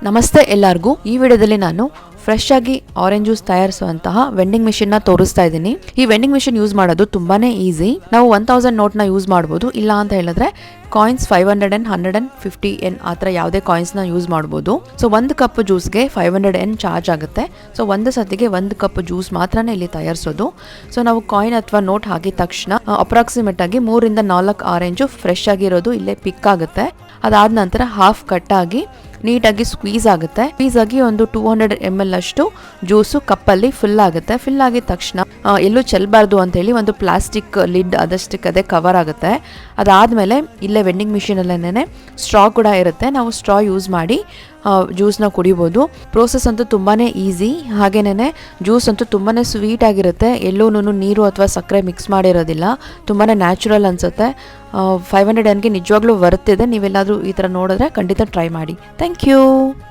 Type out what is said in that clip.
ನಮಸ್ತೆ ಎಲ್ಲರಿಗೂ. ಈ ವಿಡಿಯೋದಲ್ಲಿ ನಾನು ಫ್ರೆಶ್ ಆಗಿ ಆರೆಂಜ್ ಜ್ಯೂಸ್ ತಯಾರಿಸುವಂತಹ ವೆಂಡಿಂಗ್ ಮಿಷಿನ್ ನ ತೋರಿಸ್ತಾ ಇದ್ದೀನಿ. ಈ ವೆಂಡಿಂಗ್ ಮಿಷಿನ್ ಯೂಸ್ ಮಾಡೋದು ತುಂಬಾನೇ ಈಸಿ. ನಾವು 1000 ನೋಟ್ ನ ಯೂಸ್ ಮಾಡಬಹುದು, ಇಲ್ಲ ಅಂತ ಹೇಳಿದ್ರೆ ಕಾಯಿನ್ಸ್ 500 and 150 N ಆ ಥರ ಯಾವುದೇ ಕಾಯಿನ್ಸ್ ನ ಯೂಸ್ ಮಾಡಬಹುದು. ಸೊ 1 ಕಪ್ ಜ್ಯೂಸ್ಗೆ 500 N ಚಾರ್ಜ್ ಆಗುತ್ತೆ. ಸೊ ಒಂದು ಸತಿಗೆ 1 ಕಪ್ ಜ್ಯೂಸ್ ಮಾತ್ರನೇ ಇಲ್ಲಿ ತಯಾರಿಸೋದು. ಸೊ ನಾವು ಕಾಯಿನ್ ಅಥವಾ ನೋಟ್ ಹಾಕಿದ ತಕ್ಷಣ ಅಪ್ರಾಕ್ಸಿಮೇಟ್ ಆಗಿ 3 ಇಂದ 4 ಆರೆಂಜು ಫ್ರೆಶ್ ಆಗಿರೋದು ಇಲ್ಲೇ ಪಿಕ್ ಆಗುತ್ತೆ. ಅದಾದ ನಂತರ ಹಾಫ್ ಕಟ್ ಆಗಿ ನೀಟಾಗಿ ಸ್ಕ್ವೀಸ್ ಆಗುತ್ತೆ. ಸ್ಕ್ವೀಸ್ ಆಗಿ ಒಂದು 200 ml ಅಷ್ಟು ಜ್ಯೂಸು ಕಪ್ಪಲ್ಲಿ ಫಿಲ್ ಆಗುತ್ತೆ. ಫಿಲ್ ಆಗಿದ ತಕ್ಷಣ ಎಲ್ಲೂ ಚೆಲ್ಲಬಾರ್ದು ಅಂತ ಹೇಳಿ ಒಂದು ಪ್ಲಾಸ್ಟಿಕ್ ಲಿಡ್ ಅದಷ್ಟಕ್ಕೆ ಅದೇ ಕವರ್ ಆಗುತ್ತೆ. ಅದಾದಮೇಲೆ ಇಲ್ಲೇ ವೆಂಡಿಂಗ್ ಮಿಷಿನಲ್ಲೇನೆ ಸ್ಟ್ರಾ ಕೂಡ ಇರುತ್ತೆ. ನಾವು ಸ್ಟ್ರಾ ಯೂಸ್ ಮಾಡಿ ಜ್ಯೂಸ್ನ ಕುಡಿಬೋದು. ಪ್ರೋಸೆಸ್ ಅಂತೂ ತುಂಬಾ ಈಸಿ. ಹಾಗೇನೆ ಜ್ಯೂಸ್ ಅಂತೂ ತುಂಬಾ ಸ್ವೀಟ್ ಆಗಿರುತ್ತೆ. ಎಲ್ಲೂ ನೀರು ಅಥವಾ ಸಕ್ಕರೆ ಮಿಕ್ಸ್ ಮಾಡಿರೋದಿಲ್ಲ. ತುಂಬಾ ನ್ಯಾಚುರಲ್ ಅನಿಸುತ್ತೆ. 500 Nಗೆ ನಿಜವಾಗ್ಲೂ ವರ್ತ್ ಇದೆ. ನೀವೆಲ್ಲಾದರೂ ಈ ಥರ ನೋಡಿದ್ರೆ ಖಂಡಿತ ಟ್ರೈ ಮಾಡಿ. Thank you.